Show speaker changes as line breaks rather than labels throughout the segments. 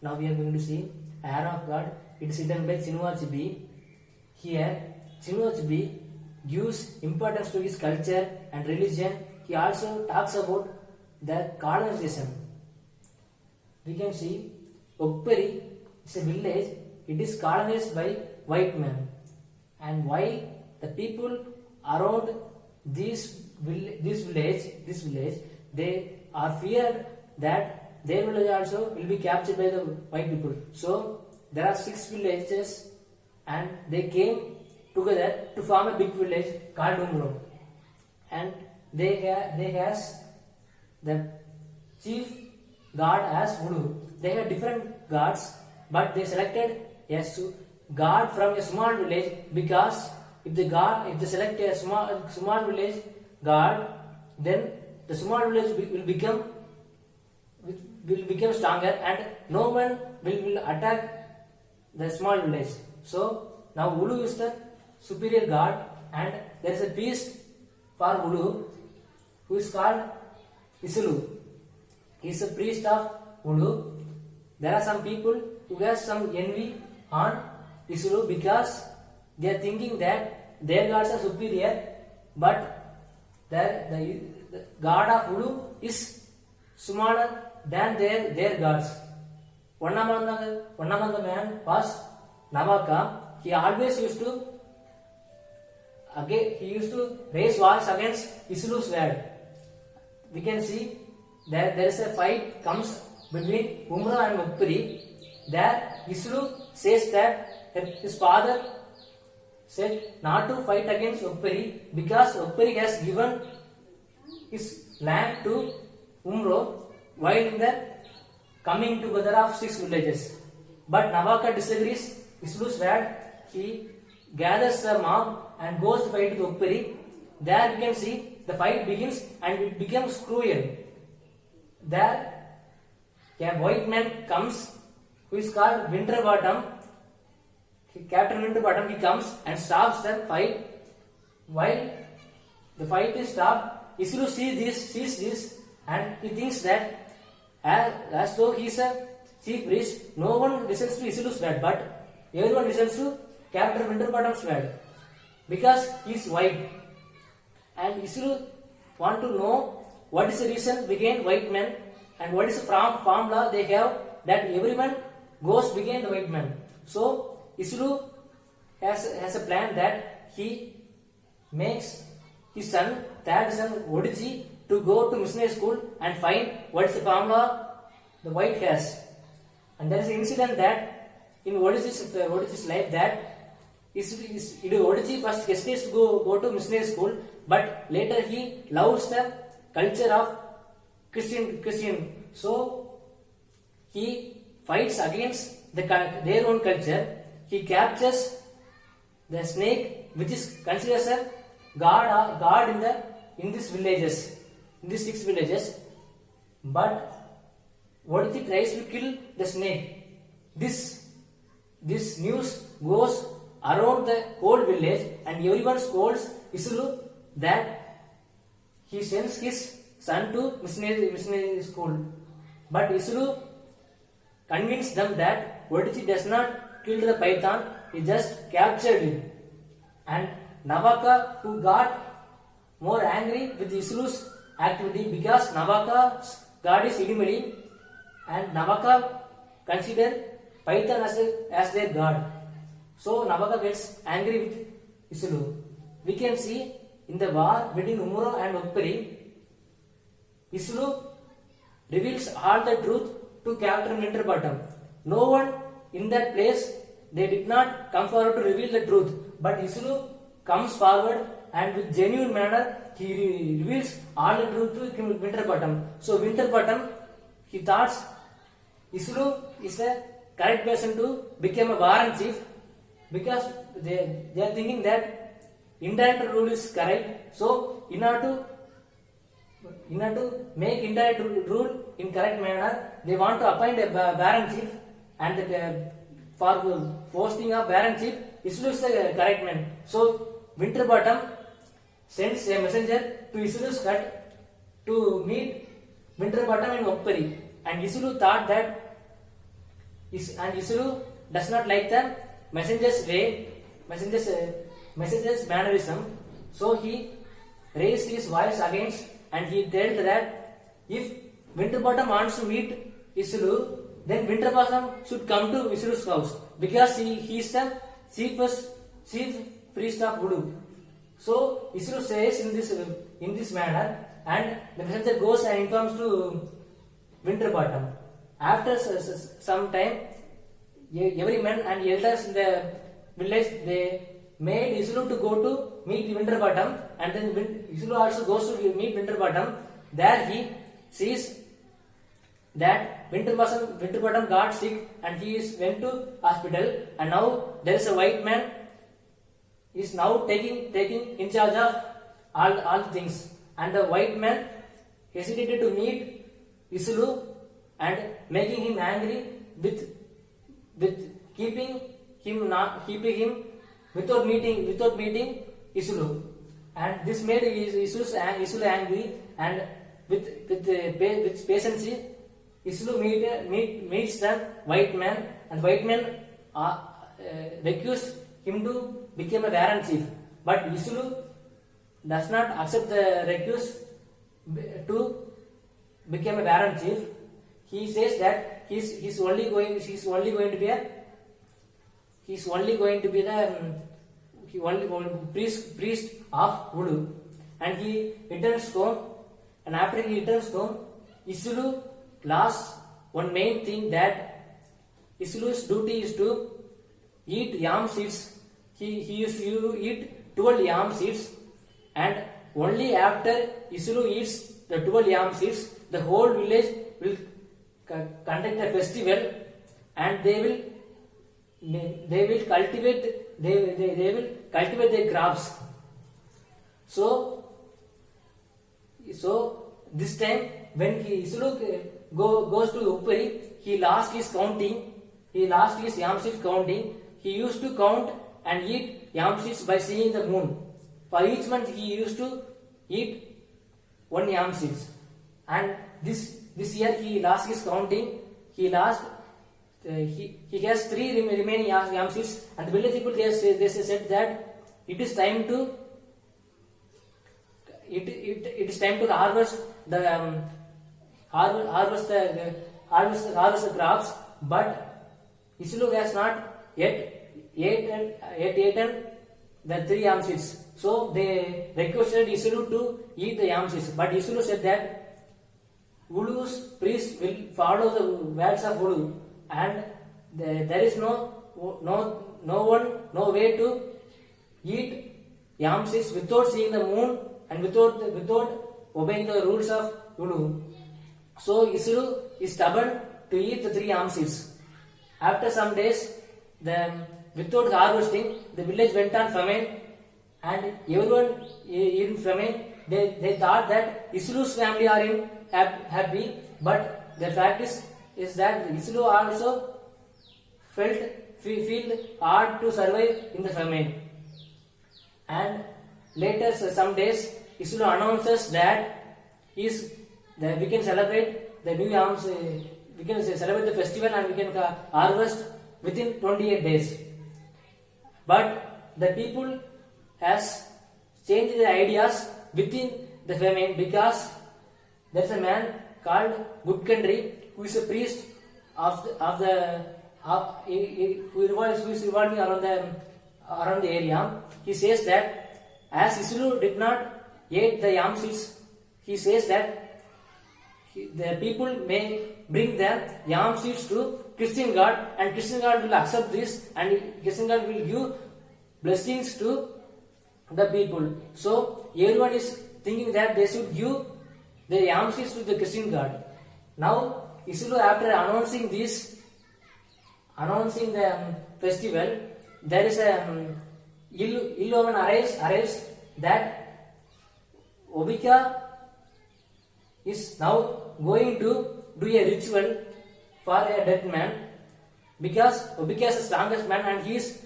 Now we are going to see Arrow of God. It is written by Chinua Achebe. Here, Chinua Achebe gives importance to his culture and religion. He also talks about the colonization. We can see Okperi is a village. It is colonized by white men, and why the people around this village, they are feared that their village also will be captured by the white people. So there are 6 villages, and they came together to form a big village called Umro, and they has the chief god as Voodoo. They have different gods, but they selected a god from a small village, because if they select a small village god, then the small village will become stronger, and no one will attack the small village. So now Voodoo is the superior god, and there is a priest for Voodoo who is called Isulu. He is a priest of Voodoo. There are some people who have some envy on Isulu, because they are thinking that their gods are superior, but the god of Voodoo is smaller than their gods. One among the man was Navaka. He always used to raise wars against Isulu's sword. We can see that there is a fight comes between Umro and Okperi. There Isulu says that his father said not to fight against Okperi, because Okperi has given his land to Umro while in the coming together of 6 villages. But Navaka disagrees. Isulu's word, he gathers the mob and goes to fight with Okperi. There we can see the fight begins, and it becomes cruel. There a white man comes who is called Winterbottom. Captain Winterbottom, he comes and stops the fight. While the fight is stopped, Isulu sees this, and he thinks that as though he is a chief priest, no one listens to Isulu's word, but everyone listens to Captain Winterbottom's word, because he is white. And Isulu want to know what is the reason behind white men, and what is the formula they have that everyone goes behind the white man. So Isulu has a plan that he makes his son, third son Odiji, to go to missionary school and find what is the formula the white has. And there is an incident that in Odiji's life, that Odiji first hesitates to go to missionary school, but later he loves the culture of Christian. So he fights against their own culture. He captures the snake, which is considered as a god in these 6 villages. But Odiji tries to kill the snake. This news goes around the whole village, and everyone scolds Isulu that he sends his son to missionary school. But Isulu convinced them that Odiji does not kill the python, he just captured it. And Navaka, who got more angry with Isulu's activity, because Navaka's god is Idimali, and Navaka considered python as their god. So Navaka gets angry with Isulu. We can see in the war between Umro and Okperi, Isulu reveals all the truth to Captain Winterbottom. No one in that place, they did not come forward to reveal the truth, but Isulu comes forward, and with genuine manner he reveals all the truth to Winterbottom. So Winterbottom, he thought Isulu is the correct person to become a warren chief, because they are thinking that indirect rule is correct. So in order to make indirect rule in correct manner, they want to appoint a warren chief, and for posting of warren chief, Isulu is the correct man. So Winterbottom sends a messenger to Isulu's hut to meet Winterbottom in Okperi, and Isulu thought that And Isuru does not like the messenger's way, messenger's mannerism. So he raised his voice against, and he told that if Winterbottom wants to meet Isuru, then Winterbottom should come to Isuru's house because he is the chief priest of voodoo. So Isuru says in this manner, and the messenger goes and informs to Winterbottom. After some time, every man and elders in the village, they made Isuru to go to meet Winterbottom, and then Isuru also goes to meet Winterbottom. There he sees that Winterbottom got sick and he went to hospital, and now there is a white man is now taking in charge of all the things, and the white man hesitated to meet Isuru and making him angry with keeping him without meeting Isuru, and this made Isuru angry, and with patience Isuru meets the white man, and white man recused him to become a Warren chief, but Isuru does not accept the request to become a Warren chief. He says that he's only going to be the priest of voodoo, and he returns home. And after he returns home, Isuru lost one main thing, that Isuru's duty is to eat yam seeds. He used to eat 12 yam seeds, and only after Isuru eats the 12 yam seeds, the whole village will conduct a festival, and they will cultivate their crops. So this time when Isuru goes to Uppari, he lost his counting. He lost his yam seeds counting. He used to count and eat yam seeds by seeing the moon. For each month he used to eat one yam seeds, and this year he lost his counting. He has 3 remaining yam seeds, and the village people they said that it is time to harvest the crops, but Isuru has not yet eaten the 3 yam seeds. So they requested Isuru to eat the yam seeds, but Isuru said that voodoo's priest will follow the words of voodoo, and there is no way to eat yam seeds without seeing the moon and without obeying the rules of voodoo. So Isuru is stubborn to eat the 3 yam seeds. After some days, without harvesting, the village went on famine, and everyone in famine, they thought that Isuru's family are happy, but the fact is that Isuru also feel hard to survive in the famine. And later, some days, Isuru announces that we can celebrate the new yams. We can celebrate the festival, and we can harvest within 28 days. But the people has changed their ideas within the famine, because there is a man called Gudkandri who is a priest who is revolving around the area. He says that as Isuru did not eat the yam seeds, he says that the people may bring the yam seeds to Christian God, and Christian God will accept this, and Christian God will give blessings to the people. So everyone is thinking that they should give the yam seeds to the Christian God. Now Isuru, after announcing the festival, there is a ill omen arrives that Obika is now going to do a ritual for a dead man, because Obika is the strongest man, and he is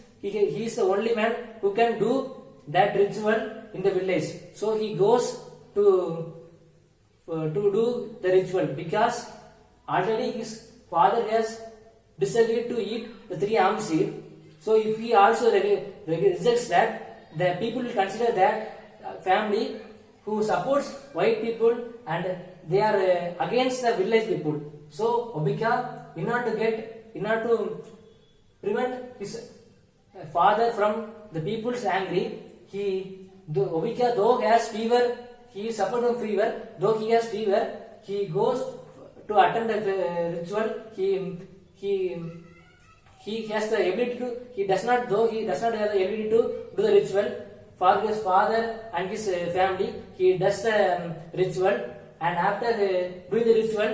the only man who can do that ritual in the village. So he goes to do the ritual, because already his father has disagreed to eat the 3 almond seed. So if he also rejects that, the people will consider that family who supports white people and they are against the village people. So Obika, in order to prevent his father from the people's angry, Obika, though he has fever, he suffered from fever, though he has fever, he goes to attend the ritual. He has the ability to, he does not have the ability to do the ritual for his father and his family. He does the ritual, and after doing the ritual,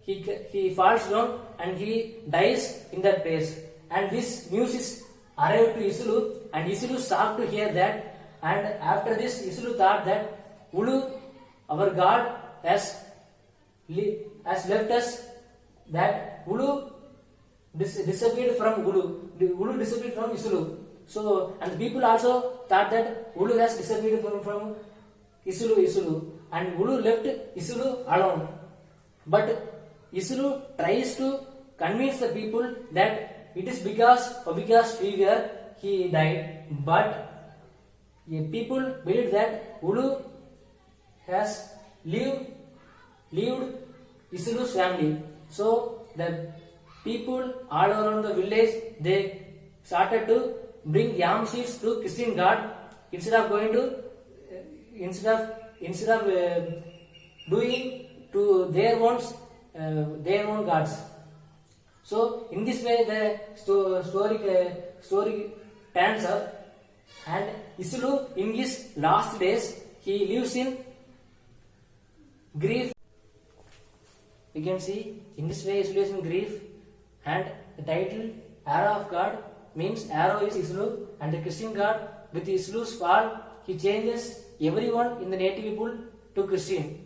he falls down and he dies in that place. And this news is arrived to Isulu, and Isulu shocked to hear that. And after this, Isulu thought that Ulu, our God, has left us, that Ulu disappeared from Ulu. Ulu disappeared from Isulu. So, and the people also thought that Ulu has disappeared from Isulu, and Ulu left Isulu alone. But Isulu tries to convince the people that it is because Obika's fever he died. But people believe that Ulu has lived Isulu's family. So the people all around the village, they started to bring yam seeds to Christian God instead of doing to their own gods. So in this way the story turns up, and Isulu in his last days he lives in grief. We can see in this way Isulu is in grief, and the title Arrow of God means arrow is Isulu, and the Christian God, with Isulu's fall, he changes everyone in the native people to Christian.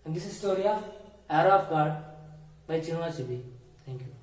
And this is story of Arrow of God by Chinua Achebe. Thank you.